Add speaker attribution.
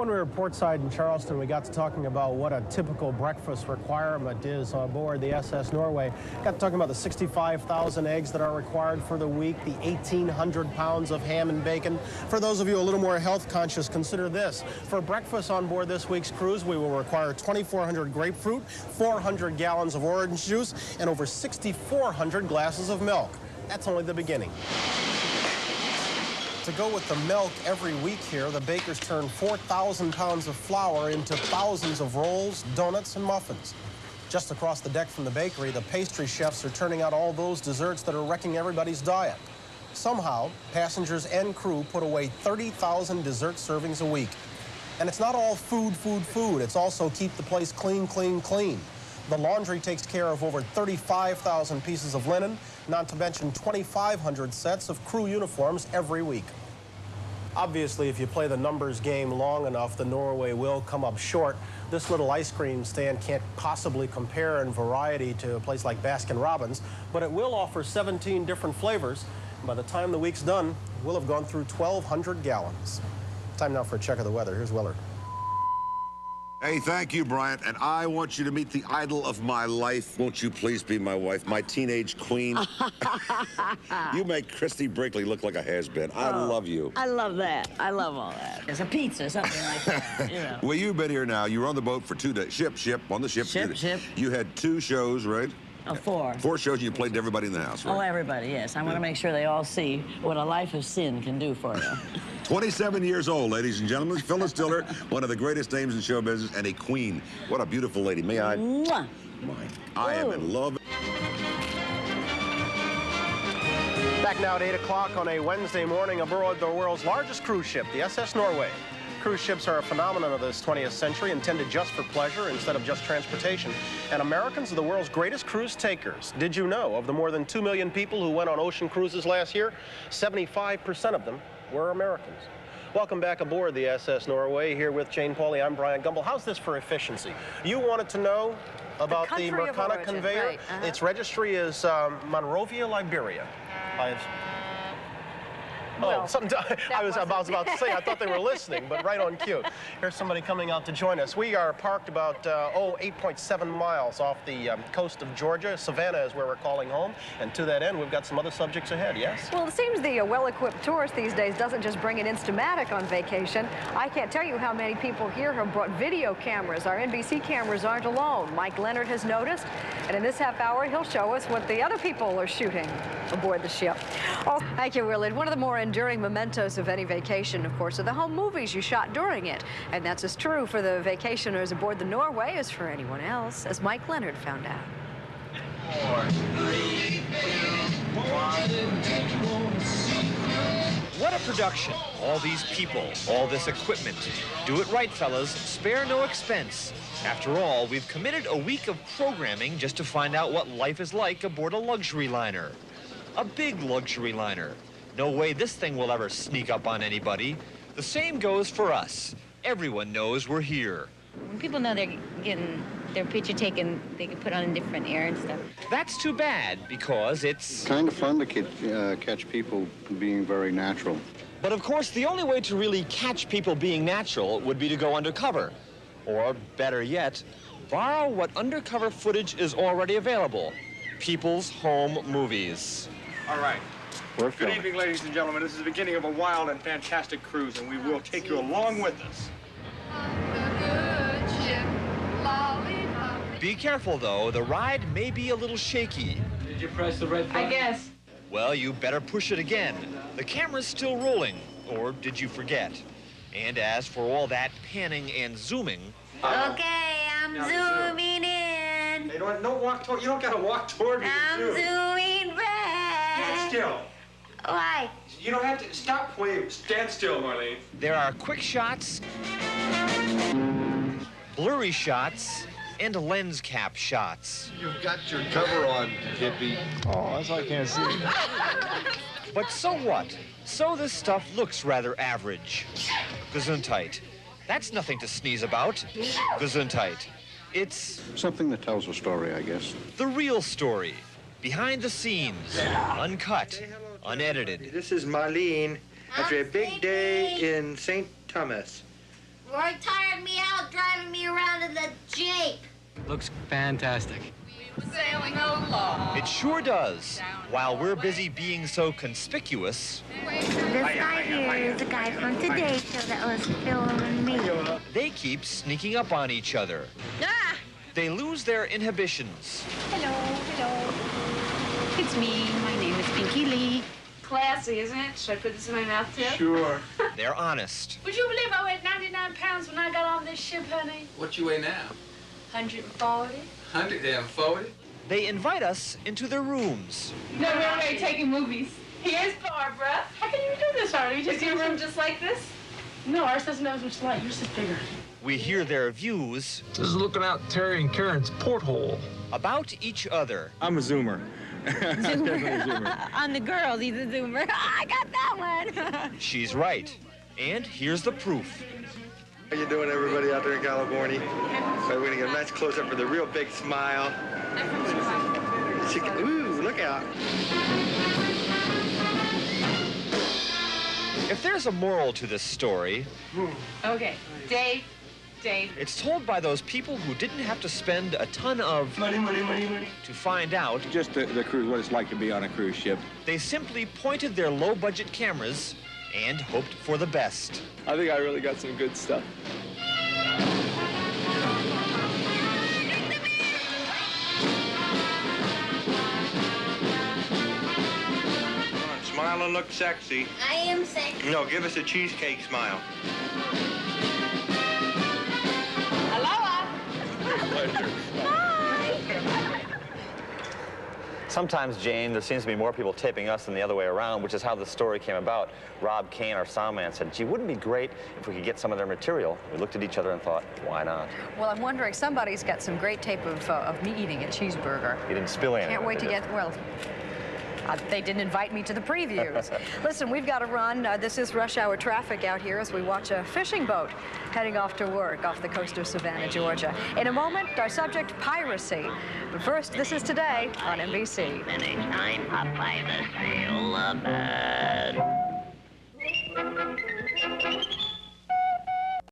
Speaker 1: When we were portside in Charleston, we got to talking about what a typical breakfast requirement is on board the SS Norway. Got to talking about the 65,000 eggs that are required for the week, the 1,800 pounds of ham and bacon. For those of you a little more health conscious, consider this. For breakfast on board this week's cruise, we will require 2,400 grapefruit, 400 gallons of orange juice, and over 6,400 glasses of milk. That's only the beginning. To go with the milk every week here, the bakers turn 4,000 pounds of flour into thousands of rolls, donuts, and muffins. Just across the deck from the bakery, the pastry chefs are turning out all those desserts that are wrecking everybody's diet. Somehow, passengers and crew put away 30,000 dessert servings a week. And it's not all food, food, food. It's also keep the place clean, clean, clean. The laundry takes care of over 35,000 pieces of linen, not to mention 2,500 sets of crew uniforms every week. Obviously, if you play the numbers game long enough, the Norway will come up short. This little ice cream stand can't possibly compare in variety to a place like Baskin-Robbins, but it will offer 17 different flavors. By the time the week's done, we'll have gone through 1,200 gallons. Time now for a check of the weather. Here's Willard.
Speaker 2: Hey, thank you, Bryant. And I want you to meet the idol of my life. Won't you please be my wife, my teenage queen? You make Christy Brinkley look like a has-been. I love you.
Speaker 3: I love that. I love all that. There's a pizza, something like that, you know.
Speaker 2: Well, you've been here now. You were on the boat for 2 days. On the ship.
Speaker 3: Ship.
Speaker 2: You had 2 shows, right?
Speaker 3: 4.
Speaker 2: 4 shows, and you played to everybody in the house, right?
Speaker 3: Oh, everybody, yes. I want to make sure they all see what a life of sin can do for you. 27
Speaker 2: years old, ladies and gentlemen. Phyllis Diller, one of the greatest names in show business, and a queen. What a beautiful lady. May I?
Speaker 3: Mwah.
Speaker 2: I am in love.
Speaker 1: Back now at 8 o'clock on a Wednesday morning aboard the world's largest cruise ship, the SS Norway. Cruise ships are a phenomenon of this 20th century, intended just for pleasure instead of just transportation. And Americans are the world's greatest cruise takers. Did you know of the more than 2 million people who went on ocean cruises last year, 75% of them were Americans? Welcome back aboard the SS Norway. Here with Jane Pauley, I'm Brian Gumbel. How's this for efficiency? You wanted to know about the Mercana conveyor.
Speaker 4: Right.
Speaker 1: Its registry is Monrovia, Liberia.
Speaker 4: Well,
Speaker 1: I was about to say, I thought they were listening, but right on cue. Here's somebody coming out to join us. We are parked about, 8.7 miles off the coast of Georgia. Savanah is where we're calling home. And to that end, we've got some other subjects ahead, yes?
Speaker 4: Well, it seems the well-equipped tourist these days doesn't just bring an Instamatic on vacation. I can't tell you how many people here have brought video cameras. Our NBC cameras aren't alone. Mike Leonard has noticed, and in this half hour, he'll show us what the other people are shooting aboard the ship. Oh, thank you, Willard. One of the more enduring mementos of any vacation, of course, are the home movies you shot during it. And that's as true for the vacationers aboard the Norway as for anyone else, as Mike Leonard found out.
Speaker 5: 4, 3, 2, 1.
Speaker 6: What a production. All these people, all this equipment. Do it right, fellas. Spare no expense. After all, we've committed a week of programming just to find out what life is like aboard a luxury liner. A big luxury liner. No way this thing will ever sneak up on anybody. The same goes for us. Everyone knows we're here.
Speaker 7: When people know they're getting their picture taken, they can put on different air and stuff.
Speaker 6: That's too bad, because it's
Speaker 8: kind of fun to catch people being very natural.
Speaker 6: But of course, the only way to really catch people being natural would be to go undercover. Or, better yet, borrow what undercover footage is already available. People's home movies.
Speaker 9: All right. Good evening, ladies and gentlemen. This is the beginning of a wild and fantastic cruise, and we will take you along with us.
Speaker 6: Be careful, though. The ride may be a little shaky.
Speaker 9: Did you press the red button?
Speaker 7: I guess.
Speaker 6: Well, you better push it again. The camera's still rolling. Or did you forget? And as for all that panning and zooming...
Speaker 7: Okay, I'm zooming in.
Speaker 9: Hey, don't walk toward... You don't gotta walk toward me.
Speaker 7: I'm zooming back.
Speaker 9: Stand still.
Speaker 7: Why?
Speaker 9: You don't have to... Stop playing. Stand still, Marlene.
Speaker 6: There are quick shots, blurry shots, and lens cap shots.
Speaker 8: You've got your cover on, Kippy.
Speaker 10: Oh, that's why I can't see.
Speaker 6: But so what? So this stuff looks rather average. Gesundheit. That's nothing to sneeze about. Gesundheit. It's...
Speaker 8: something that tells a story, I guess.
Speaker 6: The real story. Behind the scenes. Uncut. Unedited.
Speaker 11: This is Marlene after a big day in St. Thomas.
Speaker 10: Roy tired me out driving me around in the Jeep.
Speaker 11: Looks fantastic.
Speaker 10: Sailing along.
Speaker 6: It sure does. While we're busy being so conspicuous,
Speaker 10: This guy here is the guy from Today Show that was filming me.
Speaker 6: they keep sneaking up on each other.
Speaker 7: Ah!
Speaker 6: They lose their inhibitions.
Speaker 7: Hello, hello. It's me. My name is Pinky Lee.
Speaker 12: Classy, isn't it? Should I put this in my mouth, too?
Speaker 9: Sure.
Speaker 6: They're honest.
Speaker 12: Would you believe I weighed 99 pounds when I got on this ship, honey?
Speaker 11: What you weigh now?
Speaker 12: 140.
Speaker 11: 140?
Speaker 6: They invite us into their rooms.
Speaker 12: No, we're already taking movies. Here's Barbara. How can you do this, Harley? Is your room just like this? No, ours doesn't have as much light. Yours is bigger.
Speaker 6: We hear their views.
Speaker 11: This is looking out Terry and Karen's porthole.
Speaker 6: About each other.
Speaker 9: I'm a zoomer.
Speaker 7: Zoomer. On the girls, he's a zoomer. I got that one.
Speaker 6: She's right. And here's the proof.
Speaker 9: How you doing, everybody out there in California? So we're gonna get a nice close-up for the real big smile. Ooh, look out.
Speaker 6: If there's a moral to this story,
Speaker 12: Okay, Dave.
Speaker 6: it's told by those people who didn't have to spend a ton of
Speaker 9: Money.
Speaker 6: to find out.
Speaker 11: Just the cruise, what it's like to be on a cruise ship.
Speaker 6: They simply pointed their low-budget cameras and hoped for the best.
Speaker 9: I think I really got some good stuff. Smile and look sexy.
Speaker 10: I am sexy.
Speaker 9: No, give us a cheesecake smile.
Speaker 12: Aloha.
Speaker 13: Sometimes, Jane, there seems to be more people taping us than the other way around, which is how the story came about. Rob Kane, our sound man, said, gee, wouldn't it be great if we could get some of their material? We looked at each other and thought, why not?
Speaker 4: Well, I'm wondering, somebody's got some great tape of me eating a cheeseburger.
Speaker 13: You didn't spill any.
Speaker 4: Can't wait to get, well, they didn't invite me to the previews. Listen, we've got to run. This is rush hour traffic out here as we watch a fishing boat heading off to work off the coast of Savannah, Georgia. In a moment, our subject, piracy. But first, this is Today on NBC.
Speaker 10: I'm Popeye the Sailor Man.